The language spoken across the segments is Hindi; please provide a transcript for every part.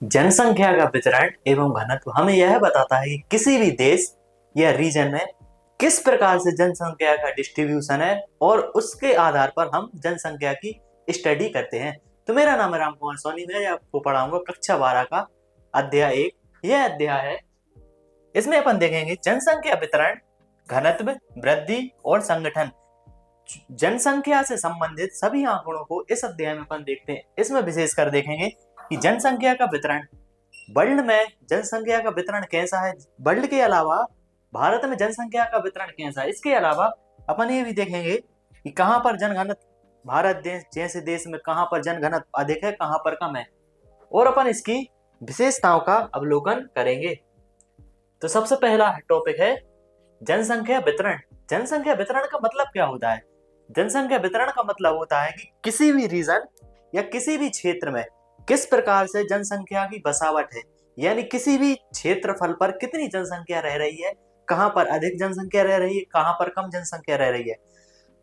जनसंख्या का वितरण एवं घनत्व हमें यह बताता है कि किसी भी देश या रीजन में किस प्रकार से जनसंख्या का डिस्ट्रीब्यूशन है और उसके आधार पर हम जनसंख्या की स्टडी करते हैं। तो मेरा नाम है राम कुमार सोनी, मैं आपको पढ़ाऊंगा कक्षा 12 का अध्याय 1। यह अध्याय है, इसमें अपन देखेंगे जनसंख्या वितरण, घनत्व, वृद्धि और संगठन। जनसंख्या से संबंधित सभी आंकड़ों को इस अध्याय में अपन देखते हैं। इसमें विशेषकर देखेंगे कि जनसंख्या का वितरण, वर्ल्ड में जनसंख्या का वितरण कैसा है, वर्ल्ड के अलावा भारत में जनसंख्या का वितरण कैसा है। इसके अलावा अपन ये भी देखेंगे कि कहां पर जनघनत्व, भारत देश जैसे देश में कहां पर जनघनत्व अधिक है, कहां पर कम है, और अपन इसकी विशेषताओं का अवलोकन करेंगे। तो सबसे पहला टॉपिक है जनसंख्या वितरण। जनसंख्या वितरण का मतलब क्या होता है? जनसंख्या वितरण का मतलब होता है कि किसी भी रीजन या किसी भी क्षेत्र में किस प्रकार से जनसंख्या की बसावट है, यानी किसी भी क्षेत्रफल पर कितनी जनसंख्या रह रही है, कहां पर अधिक जनसंख्या रह रही है, कहां पर कम जनसंख्या रह रही है,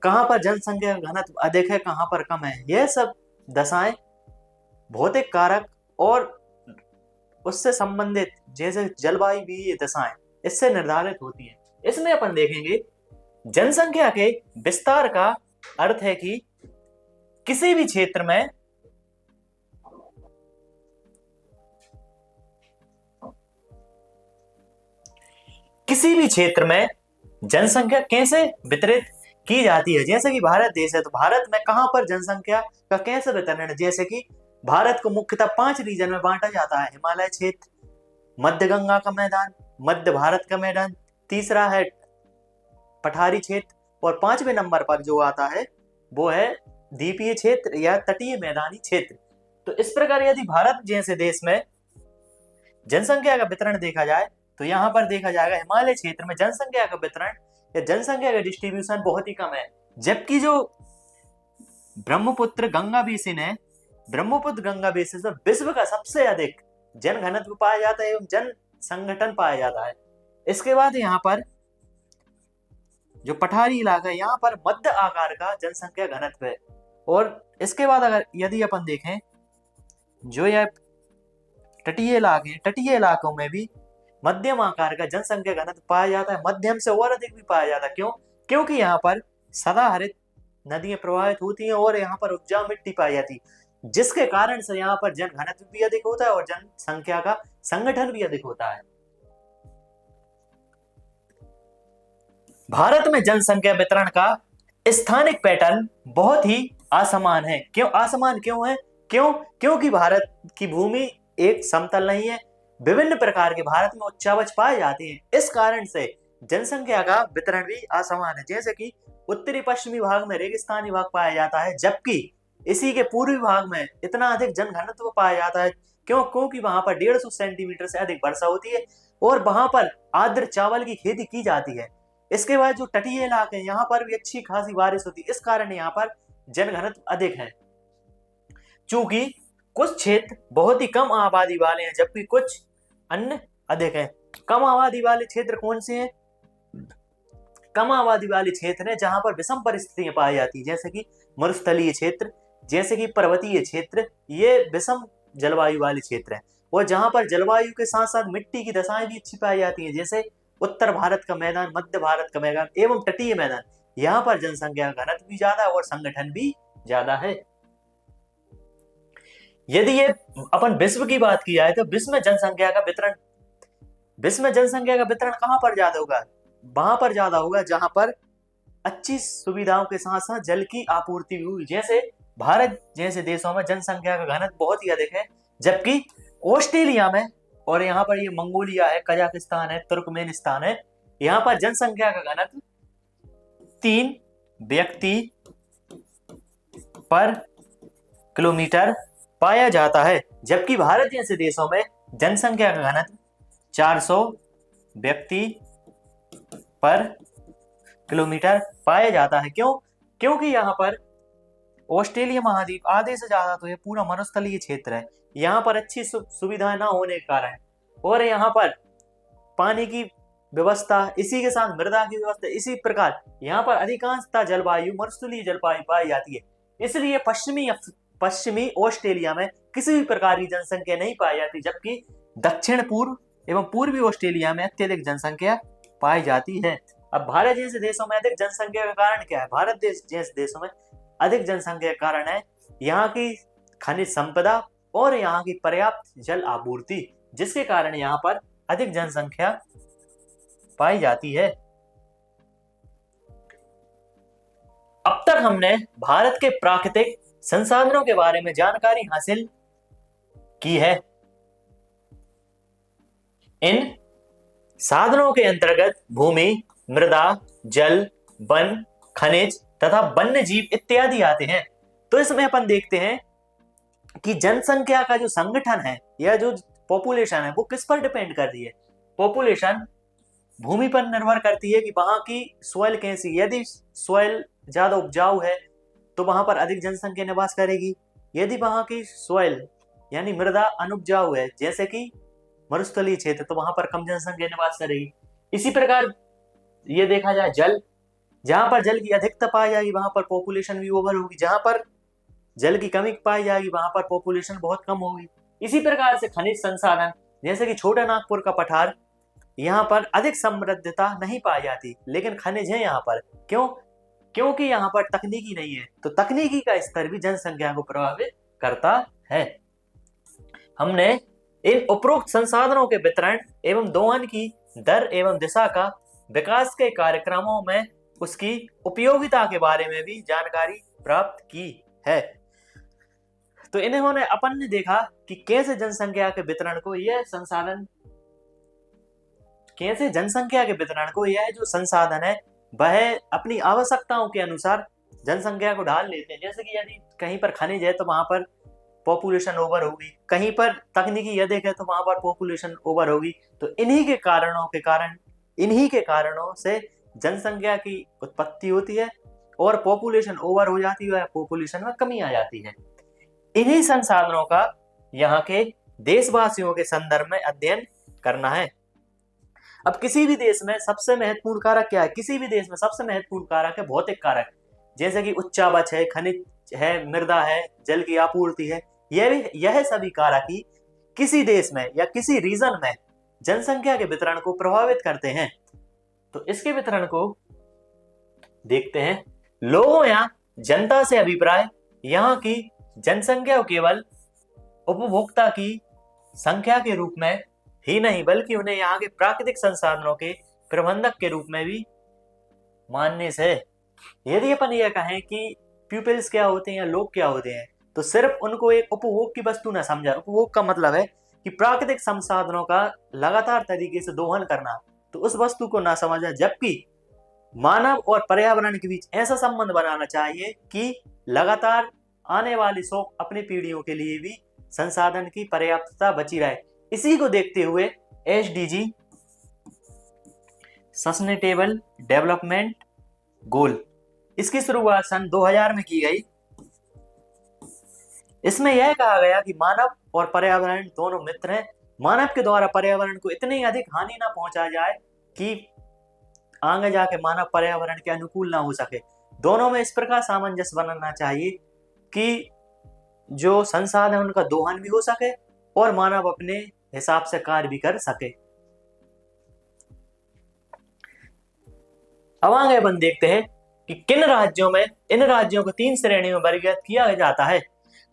कहां पर जनसंख्या घनत्व अधिक है, कहां पर कम है। यह सब दशाएं भौतिक कारक और उससे संबंधित जैसे जलवायु भी ये दशाएं इससे निर्धारित होती है। इसमें अपन देखेंगे जनसंख्या के विस्तार का अर्थ है कि किसी भी क्षेत्र में जनसंख्या कैसे वितरित की जाती है। जैसे कि भारत देश है, तो भारत में कहां पर जनसंख्या का कैसे वितरण है। जैसे कि भारत को मुख्यतः 5 रीजन में बांटा जाता है: हिमालय क्षेत्र, मध्य गंगा का मैदान, मध्य भारत का मैदान, तीसरा है पठारी क्षेत्र, और 5वें नंबर पर जो आता है वो है द्वीपीय क्षेत्र या तटीय मैदानी क्षेत्र। तो इस प्रकार यदि भारत जैसे देश में जनसंख्या का वितरण देखा जाए तो यहाँ पर देखा जाएगा हिमालय क्षेत्र में जनसंख्या का वितरण या जनसंख्या का डिस्ट्रीब्यूशन बहुत ही कम है, जबकि जो ब्रह्मपुत्र गंगा बेसिन है, ब्रह्मपुत्र गंगा बेसिन से विश्व का सबसे अधिक जन घनत्व पाया जाता है एवं जन संगठन पाया जाता है। इसके बाद यहाँ पर जो पठारी इलाका है, यहाँ पर मध्य आकार का जनसंख्या घनत्व है। और इसके बाद अगर यदि अपन देखें जो यह तटीय इलाके हैं, तटीय इलाकों में भी मध्यम आकार का जनसंख्या घनत्व पाया जाता है, मध्यम से और अधिक भी पाया जाता है। क्यों? क्योंकि यहाँ पर सदा हरित नदियां प्रवाहित होती हैं और यहाँ पर उपजाऊ मिट्टी पाई जाती है, जिसके कारण से यहाँ पर जन घनत्व भी अधिक होता है और जनसंख्या का संगठन भी अधिक होता है। भारत में जनसंख्या वितरण का स्थानिक पैटर्न बहुत ही असमान है। क्यों असमान क्यों है? क्योंकि भारत की भूमि एक समतल नहीं है, विभिन्न प्रकार के भारत में उच्चावच पाए जाते हैं। इस कारण से जनसंख्या का वितरण भी असमान है। जैसे कि उत्तरी पश्चिमी भाग में रेगिस्तानी भाग पाया जाता है, जबकि इसी के पूर्वी भाग में इतना अधिक जन घनत्व पाया जाता है। क्योंकि वहां पर 150 सेंटीमीटर से अधिक वर्षा होती है और वहां पर आर्द्र चावल की खेती की जाती है। इसके बाद जो तटीय इलाके हैं, यहाँ पर भी अच्छी खासी बारिश होती है, इस कारण यहाँ पर जन घनत्व अधिक है। चूंकि कुछ क्षेत्र बहुत ही कम आबादी वाले हैं जबकि कुछ अन्य अधिक हैं। कम आबादी वाले क्षेत्र कौन से हैं? कम आबादी वाले क्षेत्र हैं जहां पर विषम परिस्थितियां पाई जाती है, जैसे कि मरुस्थलीय क्षेत्र, जैसे कि पर्वतीय क्षेत्र, ये विषम जलवायु वाले क्षेत्र हैं। और जहां पर जलवायु के साथ साथ मिट्टी की दशाएं भी अच्छी पाई जाती हैं, जैसे उत्तर भारत का मैदान, मध्य भारत का मैदान एवं तटीय मैदान, यहाँ पर जनसंख्या घनत्व भी ज्यादा है और संगठन भी ज्यादा है। यदि ये अपन विश्व की बात की जाए तो विश्व में जनसंख्या का वितरण कहां पर ज्यादा होगा? वहां पर ज्यादा होगा जहां पर अच्छी सुविधाओं के साथ साथ जल की आपूर्ति भी हुई। जैसे भारत जैसे देशों में जनसंख्या का घनत्व बहुत ही अधिक है, जबकि ऑस्ट्रेलिया में और यहाँ पर ये मंगोलिया है, कजाकिस्तान है, तुर्कमेनिस्तान है, यहाँ पर जनसंख्या का घनत्व 3 व्यक्ति पर किलोमीटर पाया जाता है, जबकि भारत जैसे देशों में जनसंख्या का घनत्व 400 व्यक्ति पर किलोमीटर पाया जाता है। क्योंकि यहाँ पर ऑस्ट्रेलिया महाद्वीप आधे से ज्यादा तो ये पूरा मरुस्थलीय क्षेत्र है, यहाँ पर अच्छी सुविधाएं ना होने के कारण, और यहाँ पर पानी की व्यवस्था, इसी के साथ मृदा की व्यवस्था, इसी प्रकार यहाँ पर अधिकांशतः जलवायु मरुस्थलीय जलवायु पाई जाती है। इसलिए पश्चिमी ऑस्ट्रेलिया में किसी भी प्रकार की जनसंख्या नहीं पाई जाती, जबकि दक्षिण पूर्व एवं पूर्वी ऑस्ट्रेलिया में अत्यधिक जनसंख्या पाई जाती है। अब भारत जैसे देशों में अधिक जनसंख्या का कारण क्या है? भारत देश जैसे देशों में अधिक जनसंख्या का कारण है यहाँ की खनिज संपदा और यहाँ की पर्याप्त जल आपूर्ति, जिसके कारण यहाँ पर अधिक जनसंख्या पाई जाती है। अब तक हमने भारत के प्राकृतिक संसाधनों के बारे में जानकारी हासिल की है। इन साधनों के अंतर्गत भूमि, मृदा, जल, वन, खनिज तथा वन्य जीव इत्यादि आते हैं। तो इसमें अपन देखते हैं कि जनसंख्या का जो संगठन है या जो पॉपुलेशन है वो किस पर डिपेंड कर रही है। पॉपुलेशन भूमि पर निर्भर करती है कि वहां की सॉइल कैसी, यदि सॉइल ज्यादा उपजाऊ है तो वहां पर अधिक जनसंख्या निवास करेगी। यदि वहां की सॉइल यानी मृदा अनुपजाऊ है, जैसे कि मरुस्थलीय क्षेत्र, तो वहां पर कम जनसंख्या निवास करेगी। इसी प्रकार ये देखा जाए जल, जहां पर जल की अधिकता पाई जाएगी वहां पर पॉपुलेशन भी ओवर होगी, जहां पर जल की कमी पाई जाएगी वहां पर पॉपुलेशन बहुत कम होगी। इसी प्रकार से खनिज संसाधन, जैसे कि छोटा नागपुर का पठार, यहाँ पर अधिक समृद्धता नहीं पाई जाती, लेकिन खनिज है यहाँ पर। क्यों? क्योंकि यहाँ पर तकनीकी नहीं है, तो तकनीकी का स्तर भी जनसंख्या को प्रभावित करता है। हमने इन उपरोक्त संसाधनों के वितरण एवं दोहन की दर एवं दिशा का विकास के कार्यक्रमों में उसकी उपयोगिता के बारे में भी जानकारी प्राप्त की है। तो इन्होंने अपन ने देखा कि कैसे जनसंख्या के वितरण को यह संसाधन, कैसे जनसंख्या के वितरण को यह जो संसाधन है वह अपनी आवश्यकताओं के अनुसार जनसंख्या को ढाल लेते हैं। जैसे कि यदि कहीं पर खनिज है तो वहां पर पॉपुलेशन ओवर होगी, कहीं पर तकनीकी यदि है तो वहां पर पॉपुलेशन ओवर होगी। तो इन्हीं के कारणों से जनसंख्या की उत्पत्ति होती है और पॉपुलेशन ओवर हो जाती है, पॉपुलेशन में कमी आ जाती है। इन्हीं संसाधनों का यहाँ के देशवासियों के संदर्भ में अध्ययन करना है। अब किसी भी देश में सबसे महत्वपूर्ण कारक क्या है? किसी भी देश में सबसे महत्वपूर्ण कारक है भौतिक कारक, जैसे कि उच्चावच है, खनिज है, मृदा है, जल की आपूर्ति है। यह सभी कारक ही किसी देश में या किसी रीजन में जनसंख्या के वितरण को प्रभावित करते हैं। तो इसके वितरण को देखते हैं। लोगों या जनता से अभिप्राय, यहाँ की जनसंख्या केवल उपभोक्ता की संख्या के रूप में ही नहीं बल्कि उन्हें यहाँ के प्राकृतिक संसाधनों के प्रबंधक के रूप में भी मानने से, यदि अपन यह कहें कि पीपल्स क्या होते हैं या लोग क्या होते हैं, तो सिर्फ उनको एक उपभोग की वस्तु न समझा। उपभोग का मतलब है कि प्राकृतिक संसाधनों का लगातार तरीके से दोहन करना, तो उस वस्तु को ना समझा। जबकि मानव और पर्यावरण के बीच ऐसा संबंध बनाना चाहिए कि लगातार आने वाली 100 अपनी पीढ़ियों के लिए भी संसाधन की पर्याप्तता बची रहे। इसी को देखते हुए SDG सस्टेनेबल डेवलपमेंट गोल, इसकी शुरुआत सन 2000 में की गई। इसमें यह कहा गया कि मानव और पर्यावरण दोनों मित्र हैं। मानव के द्वारा पर्यावरण को इतनी अधिक हानि ना पहुंचा जाए कि आगे जाके मानव पर्यावरण के अनुकूल ना हो सके। दोनों में इस प्रकार सामंजस्य बनाना चाहिए कि जो संसाधन उनका दोहन भी हो सके और मानव अपने हिसाब से कार्य भी कर सके। अब आगे अपन देखते हैं कि किन राज्यों में इन राज्यों को 3 श्रेणियों में वर्गीकृत किया जाता है।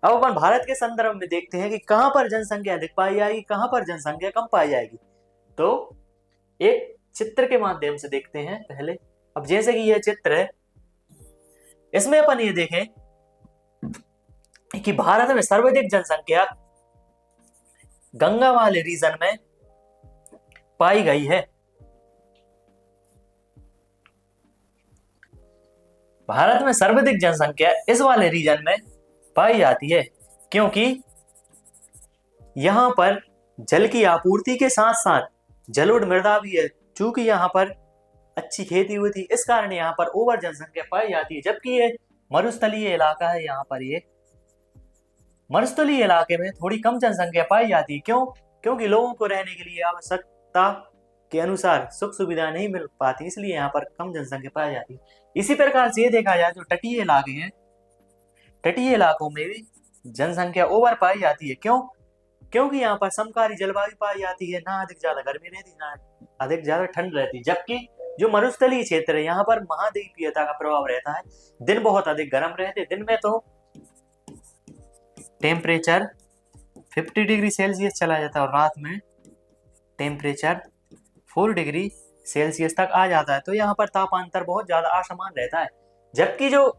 अब अपन भारत के संदर्भ में देखते हैं कि कहां पर जनसंख्या अधिक पाई जाएगी, कहां पर जनसंख्या कम पाई जाएगी। तो एक चित्र के माध्यम से देखते हैं पहले। अब जैसे कि यह चित्र है, इसमें अपन ये देखें कि भारत में सर्वाधिक जनसंख्या गंगा वाले रीजन में पाई गई है। भारत में सर्वाधिक जनसंख्या इस वाले रीजन में पाई जाती है क्योंकि यहां पर जल की आपूर्ति के साथ साथ जलोढ़ मृदा भी है। चूंकि यहाँ पर अच्छी खेती हुई थी, इस कारण यहाँ पर ओवर जनसंख्या पाई जाती है। जबकि ये मरुस्थलीय इलाका है, यहाँ पर ये मरुस्थलीय इलाके में थोड़ी कम जनसंख्या पाई जाती है। क्यों? क्योंकि लोगों को रहने के लिए आवश्यकता के अनुसार सुख सुविधा नहीं मिल पाती, इसलिए यहाँ पर कम जनसंख्या पाई जाती है। इसी प्रकार से ये देखा जाए तो तटीय इलाके हैं, तटीय इलाकों में भी जनसंख्या ओवर पाई जाती है। क्यों? क्योंकि यहाँ पर समकारी जलवायु पाई जाती है, ना अधिक ज्यादा गर्मी रहती, ना अधिक ज्यादा ठंड रहती। जबकि जो मरुस्थलीय क्षेत्र है यहाँ पर महाद्वीपीयता का प्रभाव रहता है। दिन बहुत अधिक गर्म रहते, दिन में तो टेम्परेचर 50 डिग्री सेल्सियस चला जाता है और रात में टेम्परेचर 4 डिग्री सेल्सियस तक आ जाता है। तो यहाँ पर तापांतर बहुत ज्यादा असमान रहता है। जबकि जो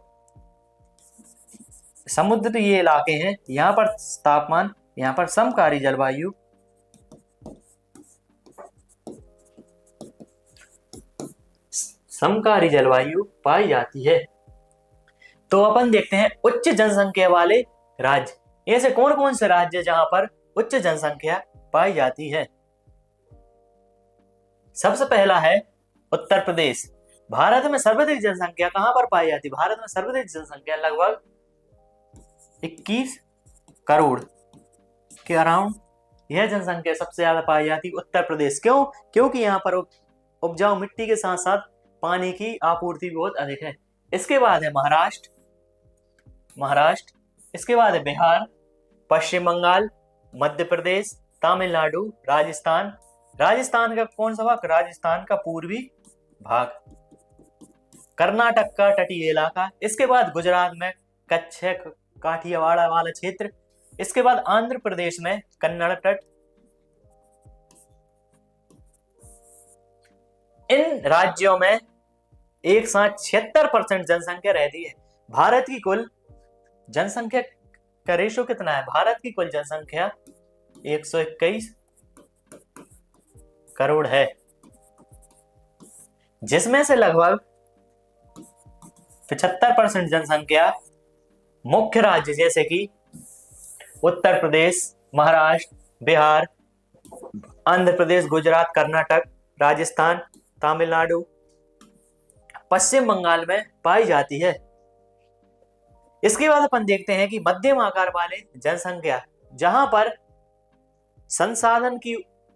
समुद्र ये इलाके हैं यहाँ पर तापमान, यहाँ पर समकारी जलवायु पाई जाती है। तो अपन देखते हैं उच्च जनसंख्या वाले राज्य। ऐसे कौन कौन से राज्य जहां पर उच्च जनसंख्या पाई जाती है? सबसे पहला है उत्तर प्रदेश। भारत में सर्वाधिक जनसंख्या कहां पर पाई जाती है? भारत में सर्वाधिक जनसंख्या लगभग 21 करोड़ के अराउंड यह जनसंख्या सबसे ज्यादा पाई जाती है उत्तर प्रदेश। क्यों? क्योंकि यहाँ पर उपजाऊ मिट्टी के साथ साथ पानी की आपूर्ति बहुत अधिक है। इसके बाद है महाराष्ट्र, इसके बाद है बिहार, पश्चिम बंगाल, मध्य प्रदेश, तमिलनाडु, राजस्थान का कौन सा भाग? राजस्थान का पूर्वी भाग, कर्नाटक का तटीय इलाका, इसके बाद गुजरात में कच्छ काठियावाड़ वाला क्षेत्र, इसके बाद आंध्र प्रदेश में कन्नड़ तट। इन राज्यों में एक साथ 76% जनसंख्या रहती है। भारत की कुल जनसंख्या का रेशो कितना है? भारत की कुल जनसंख्या 121 करोड़ है, जिसमें से लगभग 75% जनसंख्या मुख्य राज्य जैसे कि उत्तर प्रदेश, महाराष्ट्र, बिहार, आंध्र प्रदेश, गुजरात, कर्नाटक, राजस्थान, तमिलनाडु, पश्चिम बंगाल में पाई जाती है। इसके बाद अपन देखते हैं कि मध्यम आकार वाले जनसंख्या, जहां पर संसाधन की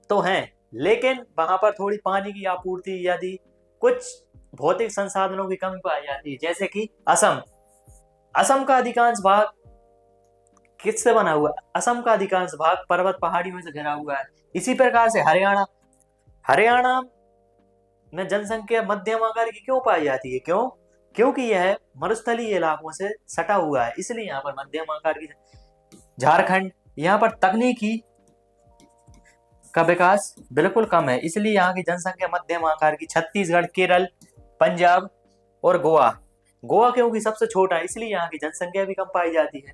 तो हैं लेकिन वहां पर थोड़ी पानी की आपूर्ति यदि कुछ भौतिक संसाधनों की कमी पाई जाती है, जैसे कि असम का अधिकांश भाग किससे बना हुआ? असम का अधिकांश भाग पर्वत पहाड़ियों से घिरा हुआ है। इसी प्रकार से हरियाणा में जनसंख्या मध्यम आकार की क्यों पाई जाती है? क्यों? क्योंकि यह मरुस्थलीय इलाकों से सटा हुआ है, इसलिए यहाँ पर मध्यम आकार की। झारखंड, यहाँ पर तकनीकी का विकास बिल्कुल कम है, इसलिए यहाँ की जनसंख्या मध्यम आकार की। छत्तीसगढ़, केरल, पंजाब और गोवा क्योंकि सबसे छोटा है, इसलिए यहाँ की जनसंख्या भी कम पाई जाती है।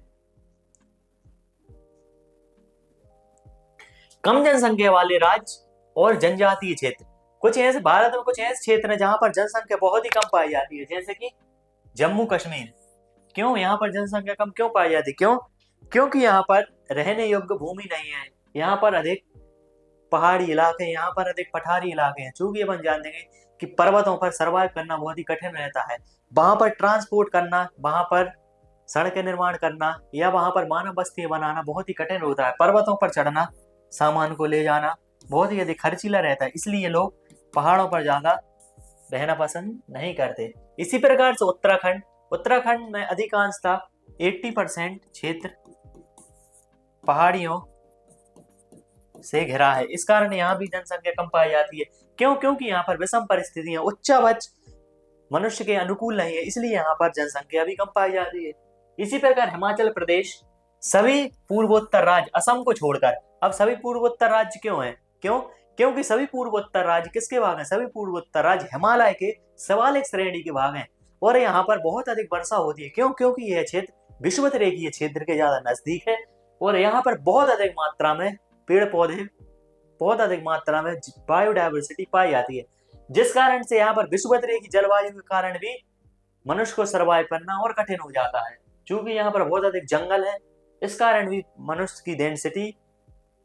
कम जनसंख्या वाले राज्य और जनजातीय क्षेत्र, भारत में कुछ ऐसे क्षेत्र हैं जहां पर जनसंख्या बहुत ही कम पाई जाती है, जैसे कि जम्मू कश्मीर। क्यों यहाँ पर जनसंख्या कम क्यों पाई जाती है? क्यों? क्योंकि यहाँ पर रहने योग्य भूमि नहीं है, यहाँ पर अधिक पहाड़ी इलाके, यहाँ पर अधिक पठारी इलाके हैं। चूंकि अपन जानते हैं कि पर्वतों पर सर्वाइव करना बहुत ही कठिन रहता है, वहां पर ट्रांसपोर्ट करना, वहां पर सड़कें निर्माण करना या वहां पर मानव बस्तियां बनाना बहुत ही कठिन होता है। पर्वतों पर चढ़ना, सामान को ले जाना बहुत ही अधिक खर्चीला रहता है, इसलिए लोग पहाड़ों पर ज्यादा रहना पसंद नहीं करते। इसी प्रकार से उत्तराखंड में अधिकांशतः 80% क्षेत्र पहाड़ियों से घिरा है, इस कारण यहाँ भी जनसंख्या कम पाई जाती है। क्यों? क्योंकि यहाँ पर विषम परिस्थितियां, उच्चावच मनुष्य के अनुकूल नहीं है, इसलिए यहाँ पर जनसंख्या भी कम पाई जाती है। इसी प्रकार हिमाचल प्रदेश, सभी पूर्वोत्तर राज्य असम को छोड़कर, अब सभी पूर्वोत्तर राज्य क्यों हैं? क्योंकि सभी पूर्वोत्तर राज्य किसके भाग हैं? सभी पूर्वोत्तर राज्य हिमालय के शिवालिक श्रेणी के भाग हैं और यहाँ पर बहुत अधिक वर्षा होती है। क्यों? क्योंकि यह क्षेत्र विषुवत रेखीय क्षेत्र के ज्यादा नजदीक है और यहाँ पर बहुत अधिक मात्रा में पेड़ पौधे, बहुत अधिक मात्रा में बायोडायवर्सिटी पाई जाती है, जिस कारण से यहाँ पर विषुवत रेखीय जलवायु के कारण भी मनुष्य को सर्वाइव करना और कठिन हो जाता है। चूंकि यहाँ पर बहुत अधिक जंगल है, इस कारण भी मनुष्य की डेंसिटी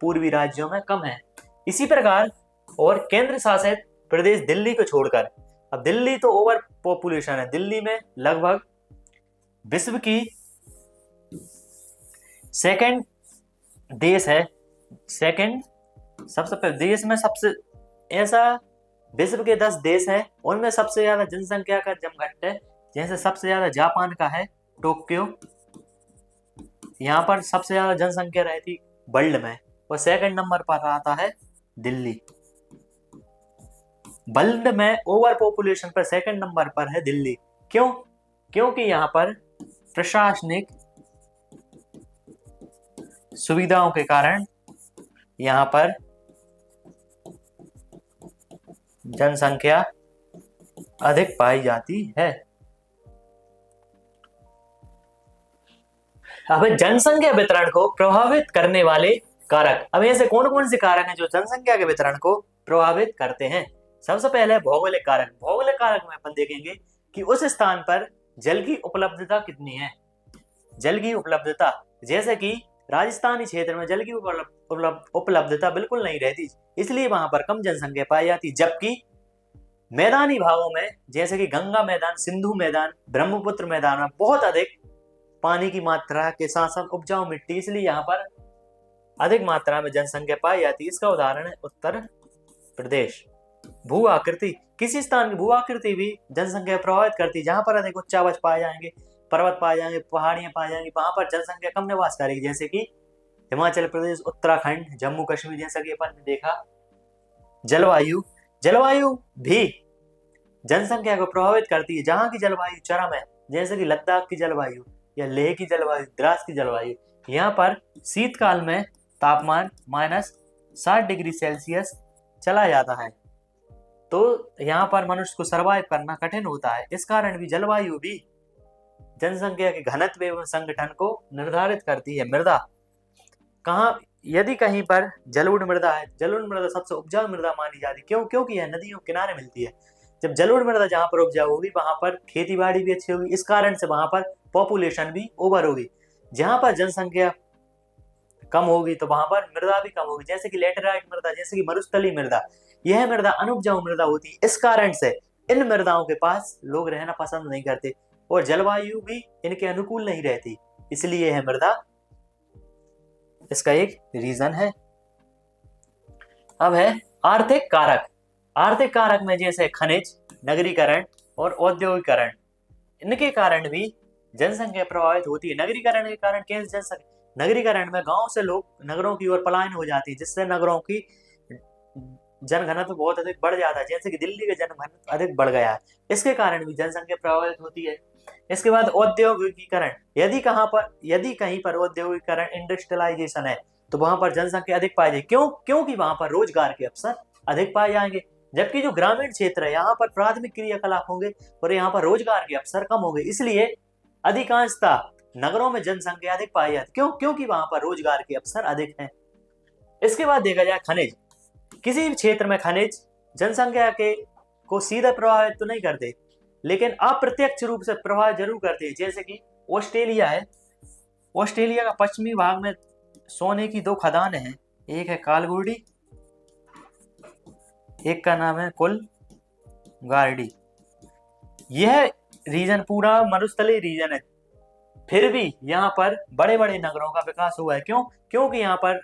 पूर्वी राज्यों में कम है। इसी प्रकार और केंद्र शासित प्रदेश दिल्ली को छोड़कर, अब दिल्ली तो ओवर पॉपुलेशन है, दिल्ली में लगभग विश्व की सेकंड देश है, सबसे पहले देश में सबसे ऐसा विश्व के 10 देश हैं, उनमें सबसे ज्यादा जनसंख्या का जमघट है। जैसे सबसे ज्यादा जापान का है टोक्यो, यहाँ पर सबसे ज्यादा जनसंख्या रहती वर्ल्ड में, और सेकंड नंबर पर आता है दिल्ली। वर्ल्ड में ओवर पॉपुलेशन पर सेकंड नंबर पर है दिल्ली। क्यों? क्योंकि यहाँ पर प्रशासनिक सुविधाओं के कारण यहाँ पर जनसंख्या अधिक पाई जाती है। अब जनसंख्या वितरण को प्रभावित करने वाले कारक, अब ऐसे कौन कौन से कारक हैं जो जनसंख्या के वितरण को प्रभावित करते हैं? सबसे पहले भौगोलिक कारक। भौगोलिक कारक में अपन देखेंगे कि उस स्थान पर जल की उपलब्धता कितनी है। जल की उपलब्धता, जैसे कि राजस्थानी क्षेत्र में जल की उपलब्धता बिल्कुल नहीं रहती, इसलिए वहां पर कम जनसंख्या पाई जाती। जबकि मैदानी भागों में, जैसे कि गंगा मैदान, सिंधु मैदान, ब्रह्मपुत्र मैदान में बहुत अधिक पानी की मात्रा के साथ साथ उपजाऊ मिट्टी, इसलिए यहाँ पर अधिक मात्रा में जनसंख्या पाई जाती है। इसका उदाहरण है उत्तर प्रदेश। भू आकृति, किसी स्थान की भू आकृति भी जनसंख्या प्रभावित करती है। जहां पर अधिक उच्चावच पाए जाएंगे, पर्वत पाए जाएंगे, पहाड़ियां पाई जाएंगी, वहां पर जनसंख्या कम निवास करेगी, जैसे कि हिमाचल प्रदेश, उत्तराखंड, जम्मू कश्मीर, जैसा कि अपन ने देखा। जलवायु, जलवायु भी जनसंख्या को प्रभावित करती है। जहां की जलवायु चरम है, जैसे कि लद्दाख की जलवायु या लेह की जलवायु, द्रास की जलवायु, यहाँ पर शीतकाल में तापमान -60 डिग्री सेल्सियस चला जाता है, तो यहाँ पर मनुष्य को सरवाइव करना कठिन होता है। इस कारण भी जलवायु भी जनसंख्या के घनत्व एवं संगठन को निर्धारित करती है। मृदा, कहाँ, यदि कहीं पर जलोढ़ मृदा है, जलोढ़ मृदा सबसे उपजाऊ मृदा मानी जाती है। क्यों? क्योंकि यह नदियों के किनारे मिलती है। जब जलोढ़ मृदा जहाँ पर उपजाऊ होगी, वहां पर खेती बाड़ी भी अच्छी होगी, इस कारण से वहां पर पॉपुलेशन भी ओवर होगी। जहां पर जनसंख्या कम होगी तो वहां पर मृदा भी कम होगी, जैसे कि लेटेराइट मृदा, जैसे कि मरुस्थलीय मृदा, यह मृदा अनुपजाऊ मृदा होती है। इस कारण से इन मृदाओं के पास लोग रहना पसंद नहीं करते और जलवायु भी इनके अनुकूल नहीं रहती, इसलिए यह मृदा, इसका एक रीजन है। अब है आर्थिक कारक। आर्थिक कारक में जैसे खनिज, नगरीकरण और औद्योगिकरण, इनके कारण भी जनसंख्या प्रभावित होती है। नगरीकरण के कारण कैसे जनसंख्या, नगरीकरण में गांव से लोग नगरों की ओर पलायन हो जाती है, जिससे नगरों की जनघनत्व बहुत अधिक बढ़ जाता है, जैसे कि दिल्ली का जनघनत्व अधिक बढ़ गया है, इसके कारण भी जनसंख्या प्रभावित होती है। इसके बाद औद्योगिकीकरण, यदि कहीं पर औद्योगिकरण, इंडस्ट्रियलाइजेशन है, तो वहां पर जनसंख्या अधिक पाई जाएगी। क्यों? क्योंकि वहां पर रोजगार के अवसर अधिक पाए जाएंगे। जबकि जो ग्रामीण क्षेत्र है, यहाँ पर प्राथमिक क्रियाकलाप होंगे और यहाँ पर रोजगार के अवसर कम होंगे, इसलिए अधिकांशतः नगरों में जनसंख्या अधिक पाई जाती। क्यों? क्योंकि वहां पर रोजगार के अवसर अधिक हैं। इसके बाद देखा जाए खनिज। किसी भी क्षेत्र में खनिज जनसंख्या के को सीधा प्रभावित तो नहीं करते, लेकिन अप्रत्यक्ष रूप से प्रभावित जरूर करते हैं। जैसे कि ऑस्ट्रेलिया है, ऑस्ट्रेलिया का पश्चिमी भाग में सोने की 2 खदानें हैं, एक है कालगुडी, एक का नाम है कुलगार्डी। यह रीजन पूरा मरुस्थलीय रीजन है, फिर भी यहाँ पर बड़े बड़े नगरों का विकास हुआ है। क्यों? क्योंकि यहाँ पर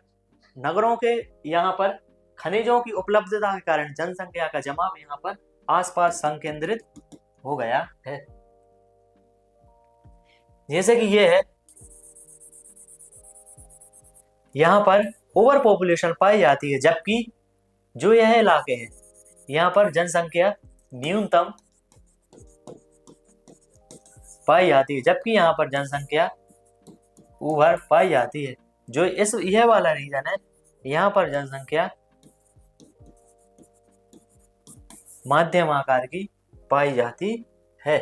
नगरों के, यहाँ पर खनिजों की उपलब्धता के कारण जनसंख्या का जमाव यहाँ पर आसपास संकेंद्रित हो गया है। जैसे कि ये है, यहाँ पर ओवर पॉपुलेशन पाई जाती है, जबकि जो यह इलाके हैं यहाँ पर जनसंख्या न्यूनतम पाई जाती है, जबकि यहाँ पर जनसंख्या ओवर पाई जाती है। जो यह वाला रीजन है, यहाँ पर जनसंख्या मध्यम आकार की पाई जाती है।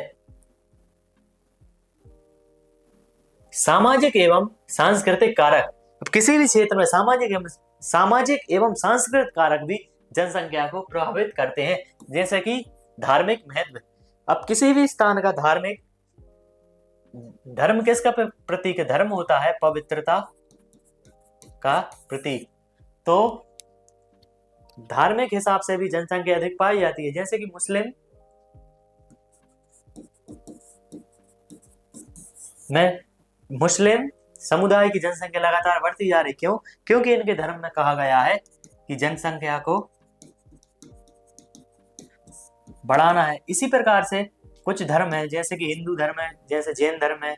सामाजिक एवं सांस्कृतिक कारक, किसी भी क्षेत्र में सामाजिक एवं सांस्कृतिक कारक भी जनसंख्या को प्रभावित करते हैं, जैसे कि धार्मिक महत्व। अब किसी भी स्थान का धार्मिक, धर्म किसका प्रतीक है? धर्म होता है पवित्रता का प्रतीक, तो धार्मिक हिसाब से भी जनसंख्या अधिक पाई जाती है। जैसे कि मुस्लिम समुदाय की जनसंख्या लगातार बढ़ती जा रही। क्यों? क्योंकि इनके धर्म में कहा गया है कि जनसंख्या को बढ़ाना है। इसी प्रकार से कुछ धर्म है, जैसे कि हिंदू धर्म है, जैसे जैन धर्म है,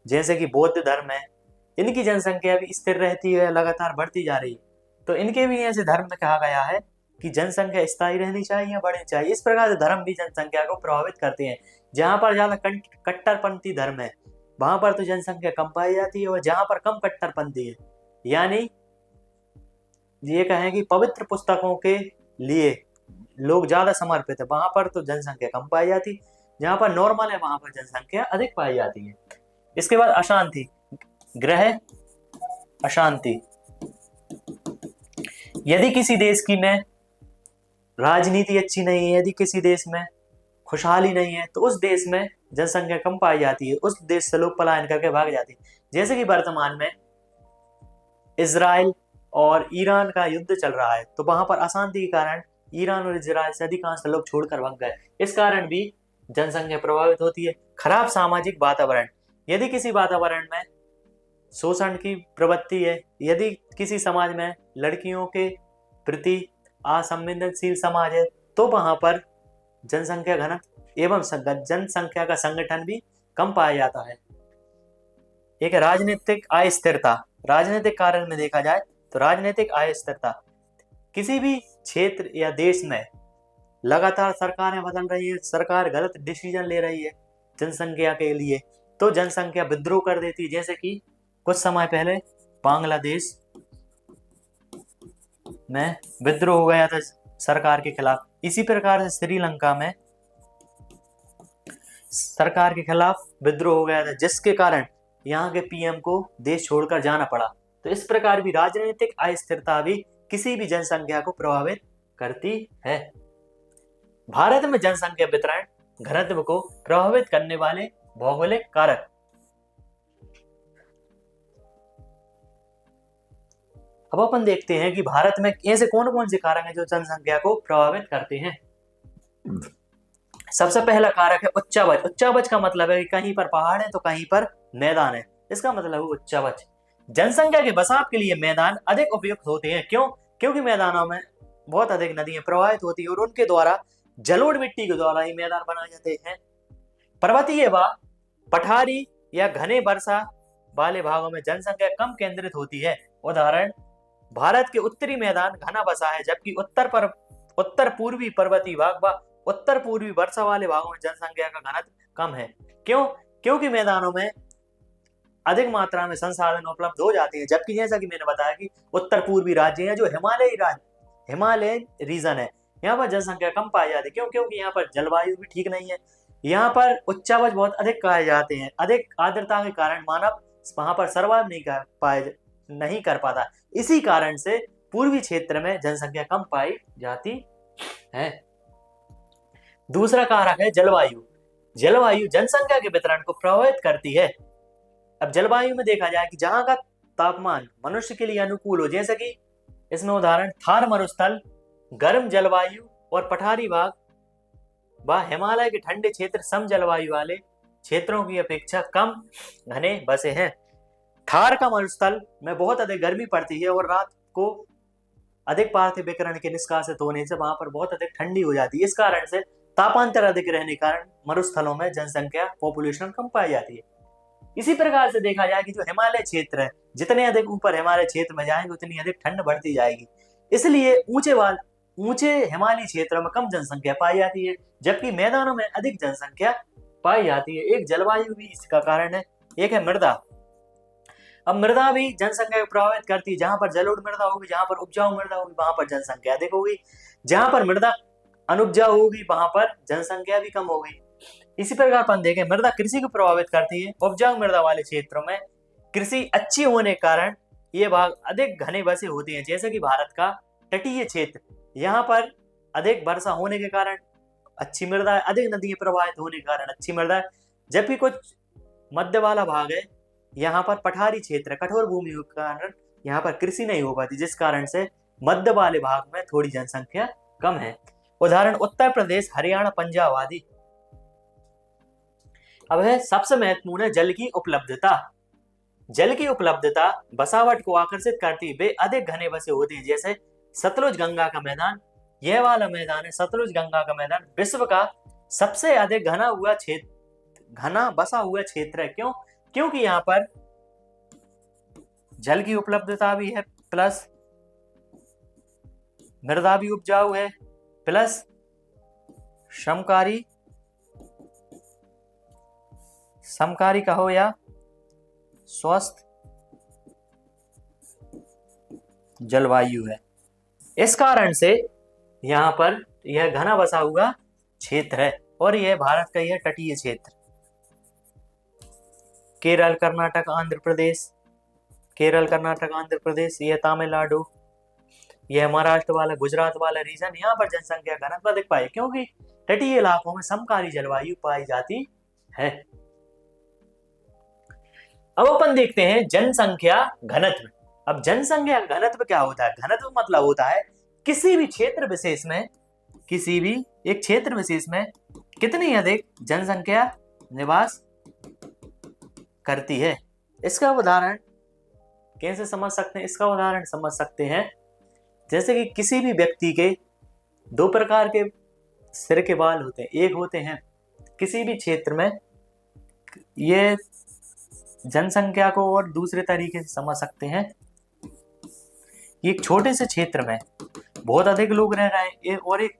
जैसे कि बौद्ध धर्म है, इनकी जनसंख्या भी स्थिर रहती है, लगातार बढ़ती जा रही है। तो इनके भी ऐसे धर्म में कहा गया है कि जनसंख्या स्थायी रहनी चाहिए या बढ़नी चाहिए। इस प्रकार से धर्म भी जनसंख्या को प्रभावित करते हैं। जहां पर ज्यादा कट्टरपंथी धर्म है वहां पर तो जनसंख्या कम पाई जाती है, और जहां पर कम कट्टरपंथी है, यानी ये कहें कि पवित्र पुस्तकों के लिए लोग ज्यादा समर्पित है, वहां पर तो जनसंख्या कम पाई जाती। जहां पर नॉर्मल है वहां पर जनसंख्या अधिक पाई जाती है। इसके बाद अशांति, ग्रह अशांति। यदि किसी देश की में राजनीति अच्छी नहीं है, यदि किसी देश में खुशहाली नहीं है, तो उस देश में जनसंख्या कम पाई जाती है, उस देश से लोग पलायन करके भाग जाते हैं। जैसे कि वर्तमान में इजराइल और ईरान का युद्ध चल रहा है, तो वहां पर अशांति के कारण ईरान और इजराइल से अधिकांश लोग छोड़कर भाग गए। इस कारण भी जनसंख्या प्रभावित होती है। खराब सामाजिक वातावरण, यदि किसी वातावरण में शोषण की प्रवृत्ति है, यदि किसी समाज में लड़कियों के प्रति असंवेदनशील समाज है, तो वहां पर जनसंख्या घनत्व एवं जनसंख्या का संगठन भी कम पाया जाता है। एक राजनीतिक अस्थिरता, राजनीतिक कारण में देखा जाए तो राजनीतिक अस्थिरता, किसी भी क्षेत्र या देश में लगातार सरकारें बदल रही है, सरकार गलत डिसीजन ले रही है जनसंख्या के लिए, तो जनसंख्या विद्रोह कर देती है। जैसे कि कुछ समय पहले बांग्लादेश में विद्रोह हो गया था सरकार के खिलाफ। इसी प्रकार से श्रीलंका में सरकार के खिलाफ विद्रोह हो गया था, जिसके कारण यहाँ के पीएम को देश छोड़कर जाना पड़ा। तो इस प्रकार भी राजनीतिक अस्थिरता भी किसी भी जनसंख्या को प्रभावित करती है। भारत में जनसंख्या वितरण घनत्व को प्रभावित करने वाले भौगोलिक कारक। अब अपन देखते हैं कि भारत में ऐसे कौन कौन से कारक हैं जो जनसंख्या को प्रभावित करते हैं। सबसे पहला कारक है उच्चावच। उच्चावच का मतलब है कि कहीं पर पहाड़ है तो कहीं पर मैदान है, इसका मतलब है उच्चावच। जनसंख्या के बसाव के लिए मैदान अधिक उपयुक्त होते हैं। क्यों? क्योंकि मैदानों में बहुत अधिक नदियां प्रवाहित होती है और उनके द्वारा जलोढ़ मिट्टी के द्वारा ही मैदान बनाए जाते हैं। पर्वतीय व पठारी या घने वर्षा वाले भागों में जनसंख्या कम केंद्रित होती है। उदाहरण, भारत के उत्तरी मैदान घना बसा है, जबकि उत्तर पूर्वी पर्वतीय भाग व उत्तर पूर्वी वर्षा वाले भागों में जनसंख्या का घनत्व कम है। क्यों? क्योंकि मैदानों में अधिक मात्रा में संसाधन उपलब्ध हो जाते हैं, जबकि जैसा कि मैंने बताया कि उत्तर पूर्वी राज्य हैं जो हिमालय रीजन है, यहाँ पर जनसंख्या कम पाई जाती है। क्यों? क्योंकि यहाँ पर जलवायु भी ठीक नहीं है, यहाँ पर उच्चावच बहुत अधिक पाए जाते हैं। अधिक आर्द्रता के कारण मानव वहां पर सर्वाइव नहीं कर पाता। इसी कारण से पूर्वी क्षेत्र में जनसंख्या कम पाई जाती है। दूसरा कारक है जलवायु। जलवायु जनसंख्या के वितरण को प्रभावित करती है। अब जलवायु में देखा जाए कि जहां का तापमान मनुष्य के लिए अनुकूल हो, जैसे कि इसमें उदाहरण थार मरुस्थल, गर्म जलवायु और पठारी भाग व हिमालय के ठंडे क्षेत्र सम जलवायु वाले क्षेत्रों की अपेक्षा कम घने बसे हैं। थार का मरुस्थल में बहुत अधिक गर्मी पड़ती है और रात को अधिक पार्थिव विकिरण के निष्कासित होने से वहां पर बहुत अधिक ठंडी हो जाती है। इस कारण से तापांतर अधिक रहने के कारण मरुस्थलों में जनसंख्या पॉपुलेशन कम पाई जाती है। इसी प्रकार से देखा जाए कि जो हिमालय क्षेत्र है, जितने अधिक ऊपर हिमालय क्षेत्र में जाएंगे उतनी अधिक ठंड बढ़ती जाएगी, इसलिए ऊंचे हिमालयी क्षेत्रों में कम जनसंख्या पाई जाती है, जबकि मैदानों में अधिक जनसंख्या पाई जाती है। एक जलवायु भी इसका कारण है, एक है मृदा। अब मृदा भी जनसंख्या को प्रभावित करती है। जहां पर जलोढ़ मृदा होगी, जहां पर उपजाऊ मृदा होगी, वहां पर जनसंख्या अधिक होगी। जहां पर मृदा अनुपजाऊ होगी वहां पर जनसंख्या भी कम होगी। इसी प्रकार अपन देखें, मृदा कृषि को प्रभावित करती है। उपजाऊ मृदा वाले क्षेत्रों में कृषि अच्छी होने के कारण ये भाग अधिक घने बसे होते हैं, जैसे कि भारत का तटीय क्षेत्र, यहाँ पर अधिक वर्षा होने के कारण अच्छी मृदा है, अधिक नदियां प्रवाहित होने के कारण अच्छी मृदा है। जबकि कुछ मध्य वाला भाग है, यहाँ पर पठारी क्षेत्र, कठोर भूमि के कारण यहाँ पर कृषि नहीं हो पाती, जिस कारण से मध्य वाले भाग में थोड़ी जनसंख्या कम है। उदाहरण उत्तर प्रदेश, हरियाणा, पंजाब आदि। अब है सबसे महत्वपूर्ण है जल की उपलब्धता। जल की उपलब्धता बसावट को आकर्षित करती, वे अधिक घने बसे होते हैं। जैसे सतलुज गंगा का मैदान, यह वाला मैदान है सतलुज गंगा का मैदान, विश्व का सबसे अधिक घना बसा हुआ क्षेत्र है। क्यों? क्योंकि यहाँ पर जल की उपलब्धता भी है, प्लस मृदा भी उपजाऊ है, प्लस समकारी कहो या स्वस्थ जलवायु है। इस कारण से यहाँ पर यह घना बसा हुआ क्षेत्र है और यह भारत का यह तटीय क्षेत्र, केरल कर्नाटक आंध्र प्रदेश, यह तमिलनाडु, यह महाराष्ट्र वाला, गुजरात वाला रीजन, यहाँ पर जनसंख्या घनत्व अधिक पाए क्योंकि तटीय इलाकों में समकारी जलवायु पाई जाती है। अब अपन देखते हैं जनसंख्या घनत्व। अब जनसंख्या घनत्व क्या होता है? घनत्व मतलब होता है किसी भी क्षेत्र विशेष में, किसी भी एक क्षेत्र विशेष में कितनी अधिक जनसंख्या निवास करती है। इसका उदाहरण कैसे समझ सकते हैं? इसका उदाहरण समझ सकते हैं जैसे कि किसी भी व्यक्ति के दो प्रकार के सिर के बाल होते हैं। एक होते हैं किसी भी क्षेत्र में, ये जनसंख्या को और दूसरे तरीके से समझ सकते हैं, एक छोटे से क्षेत्र में बहुत अधिक लोग रह रहे हैं और एक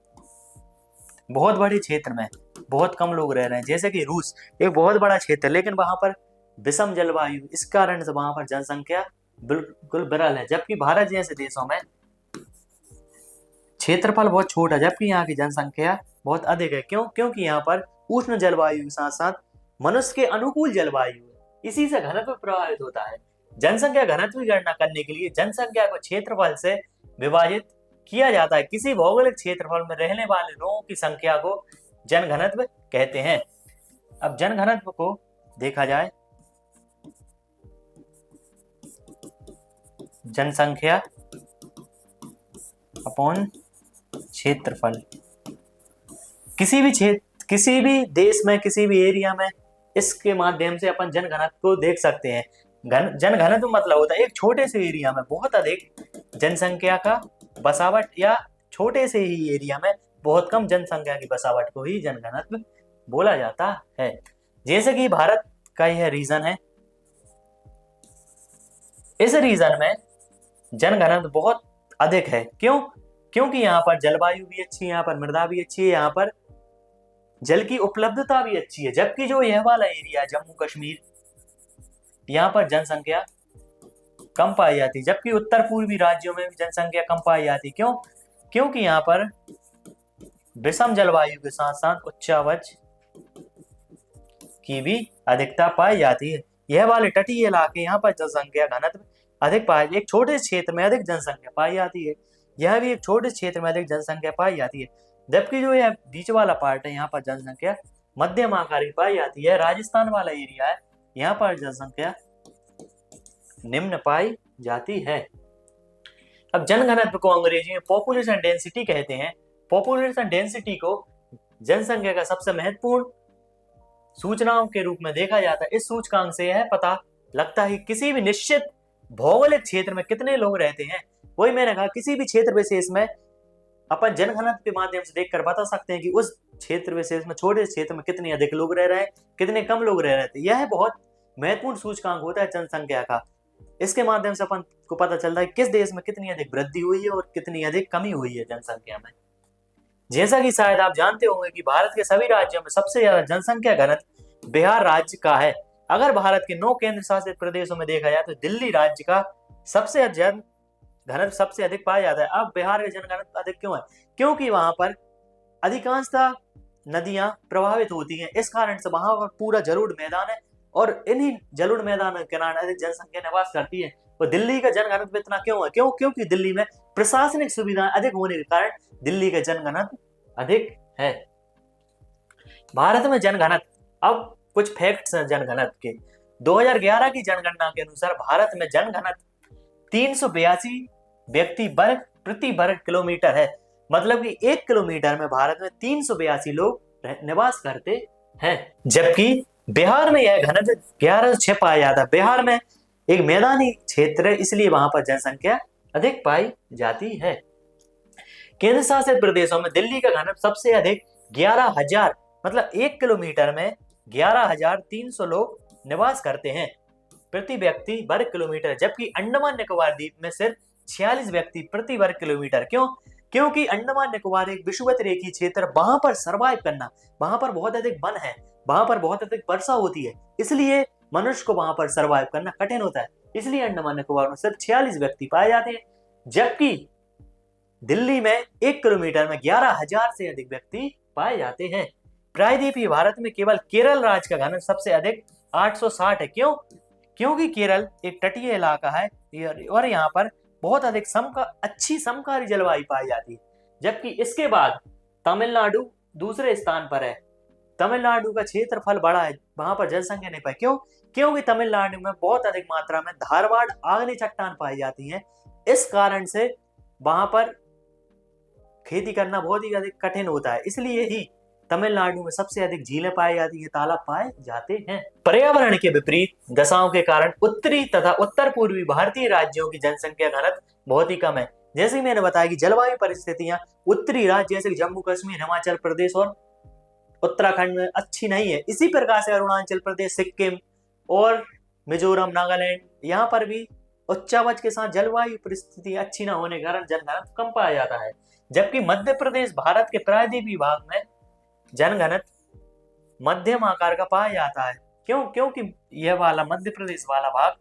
बहुत बड़े क्षेत्र में बहुत कम लोग रह रहे हैं। जैसे कि रूस एक बहुत बड़ा क्षेत्र है लेकिन वहां पर विषम जलवायु, इस कारण से वहां पर जनसंख्या बिल्कुल विरल है। जबकि भारत जैसे देशों में क्षेत्रफल बहुत छोटा है जबकि यहाँ की जनसंख्या बहुत अधिक है। क्यों? क्योंकि यहाँ पर उष्ण जलवायु के साथ साथ मनुष्य के अनुकूल जलवायु है, इसी से घनत्व प्रभावित होता है। जनसंख्या घनत्व की गणना करने के लिए जनसंख्या को क्षेत्रफल से विभाजित किया जाता है। किसी भौगोलिक क्षेत्रफल में रहने वाले लोगों की संख्या को जनघनत्व कहते हैं। अब जनघनत्व को देखा जाए, जनसंख्या अपॉन क्षेत्रफल, किसी भी देश में, किसी भी एरिया में इसके माध्यम से अपन जनघनत्व को देख सकते हैं। जनघनत्व मतलब होता है एक छोटे से एरिया में बहुत अधिक जनसंख्या का बसावट या छोटे से ही एरिया में बहुत कम जनसंख्या की बसावट को ही जनघनत्व बोला जाता है। जैसे कि भारत का यह रीजन है, इस रीजन में जनघनत्व बहुत अधिक है। क्यों? क्योंकि यहाँ पर जलवायु भी अच्छी है, यहाँ पर मृदा भी अच्छी है, यहाँ पर जल की उपलब्धता भी अच्छी है। जबकि जो यह वाला एरिया जम्मू कश्मीर, यहाँ पर जनसंख्या कम पाई जाती, जबकि उत्तर पूर्वी राज्यों में भी जनसंख्या कम पाई जाती। क्यों? क्योंकि यहाँ पर विषम जलवायु के साथ साथ उच्चावच की भी अधिकता पाई जाती है। यह वाले तटीय इलाके, यहाँ पर जनसंख्या घनत्व अधिक पाई, एक छोटे क्षेत्र में अधिक जनसंख्या पाई जाती है। यह भी एक छोटे क्षेत्र में अधिक जनसंख्या पाई जाती है। जबकि जो यह बीच वाला पार्ट है, यहाँ पर जनसंख्या मध्यम आकार की पाई जाती है। राजस्थान वाला एरिया है, यहाँ पर जनसंख्या निम्न पाई जाती है। अब जनघनत्व को अंग्रेजी में पॉपुलेशन डेंसिटी कहते हैं। पॉपुलेशन डेंसिटी को जनसंख्या का सबसे महत्वपूर्ण सूचनाओं के रूप में देखा जाता है। इस सूचकांक से यह पता लगता है किसी भी निश्चित भौगोलिक क्षेत्र में कितने लोग रहते हैं। वही मैंने कहा, किसी भी क्षेत्र विशेष में अपन जनघनत्व के माध्यम से देखकर बता सकते हैं कि उस क्षेत्र विशेष में, छोटे क्षेत्र में कितने अधिक लोग रह रहे हैं, कितने कम लोग रह रहे थे। यह बहुत महत्वपूर्ण सूचकांक होता है जनसंख्या का। इसके माध्यम से अपन को पता चलता है किस देश में कितनी अधिक वृद्धि हुई है और कितनी अधिक कमी हुई है जनसंख्या में। जैसा कि शायद आप जानते होंगे कि भारत के सभी राज्यों में सबसे ज्यादा जनसंख्या घनत्व बिहार राज्य का है। अगर भारत के 9 केंद्र शासित प्रदेशों में देखा जाए तो दिल्ली राज्य का सबसे घनत्व सबसे अधिक पाया जाता है। अब बिहार का जनघनत्व अधिक क्यों है? क्योंकि वहां पर अधिकांशतः नदियां प्रभावित होती हैं। इस कारण से वहां पर पूरा जलोढ़ मैदान है और इन्हीं जलोढ़ मैदान के किनारे अधिक जनसंख्या निवास करती है। और दिल्ली का जनघनत्व इतना क्यों है? क्योंकि दिल्ली में प्रशासनिक सुविधाएं अधिक होने के कारण दिल्ली का जनघनत्व अधिक है। भारत में जनघनत्व, अब कुछ फैक्ट्स हैं जनघनत्व के। 2011 की जनगणना के अनुसार भारत में जनघनत्व 382 व्यक्ति वर्ग प्रति वर्ग किलोमीटर है। मतलब कि 1 किलोमीटर में भारत में 382 लोग निवास करते हैं। जबकि बिहार में यह घनत्व 1106 पाया जाता है। बिहार में एक मैदानी क्षेत्र है, इसलिए वहां पर जनसंख्या अधिक पाई जाती है। केंद्र शासित प्रदेशों में दिल्ली का घनत्व सबसे अधिक 11,000, मतलब 1 किलोमीटर में 11,300 लोग निवास करते हैं। प्रति व्यक्ति वर्ग किलोमीटर, जबकि अंडमान निकोबार द्वीप में सिर्फ 46 व्यक्ति प्रति वर्ग किलोमीटर। क्यों? क्योंकि अंडमान निकोबार एक विषुवत रेखीय क्षेत्र, वहां पर सरवाइव करना, वहां पर बहुत अधिक वन है, वहां पर बहुत अधिक वर्षा होती है, इसलिए मनुष्य को वहां पर सरवाइव करना कठिन होता है, इसलिए अंडमान निकोबार में सिर्फ 46 व्यक्ति पाए जाते हैं। जबकि दिल्ली में 1 किलोमीटर में 11,000 से अधिक व्यक्ति पाए जाते हैं। प्रायद्वीपीय भारत में केवल केरल राज्य का घनत्व सबसे अधिक 860 है। क्यों? क्योंकि केरल एक तटीय इलाका है और यहाँ पर बहुत अधिक अच्छी समकारी जलवायु पाई जाती है। जबकि इसके बाद तमिलनाडु दूसरे स्थान पर है। तमिलनाडु का क्षेत्रफल बड़ा है, वहां पर जनसंख्या नहीं पाई। क्यों? क्योंकि तमिलनाडु में बहुत अधिक मात्रा में धारवाड़ आग्नेय चट्टान पाई जाती है, इस कारण से वहां पर खेती करना बहुत ही अधिक कठिन होता है, इसलिए ही तमिलनाडु में सबसे अधिक झीलें पाई जाती है, तालाब पाए जाते हैं। पर्यावरण के विपरीत दशाओं के कारण उत्तरी तथा उत्तर पूर्वी भारतीय राज्यों की जनसंख्या घनत्व बहुत ही कम है। जैसे मैंने बताया कि जलवायु परिस्थितियां उत्तरी राज्य जैसे जम्मू कश्मीर, हिमाचल प्रदेश और उत्तराखंड में अच्छी नहीं है। इसी प्रकार से अरुणाचल प्रदेश, सिक्किम और मिजोरम, नागालैंड, यहाँ पर भी उच्चावच के साथ जलवायु परिस्थिति अच्छी न होने के कारण जनघनत्व कम पाया जाता है। जबकि मध्य प्रदेश भारत के प्रायद्वीपीय भाग में जनघनत्व मध्यम आकार का पाया जाता है। क्यों? क्योंकि यह वाला मध्य प्रदेश वाला भाग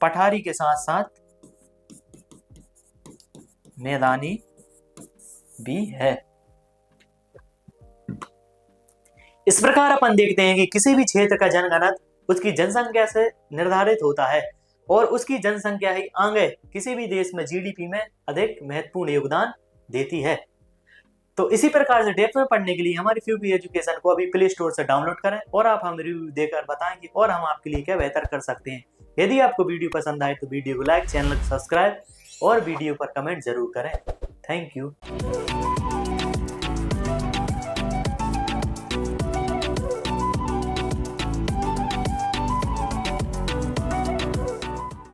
पठारी के साथ साथ मैदानी भी है। इस प्रकार अपन देखते हैं कि किसी भी क्षेत्र का जनघनत्व उसकी जनसंख्या से निर्धारित होता है और उसकी जनसंख्या ही आगे किसी भी देश में जीडीपी में अधिक महत्वपूर्ण योगदान देती है। तो इसी प्रकार से डेप्थ में पढ़ने के लिए हमारी फ्यूपी एजुकेशन को अभी प्ले स्टोर से डाउनलोड करें और आप हमें रिव्यू देकर बताएंगे और हम आपके लिए क्या बेहतर कर सकते हैं। यदि आपको वीडियो पसंद आए तो वीडियो को लाइक, चैनल को सब्सक्राइब और वीडियो पर कमेंट जरूर करें। Thank you.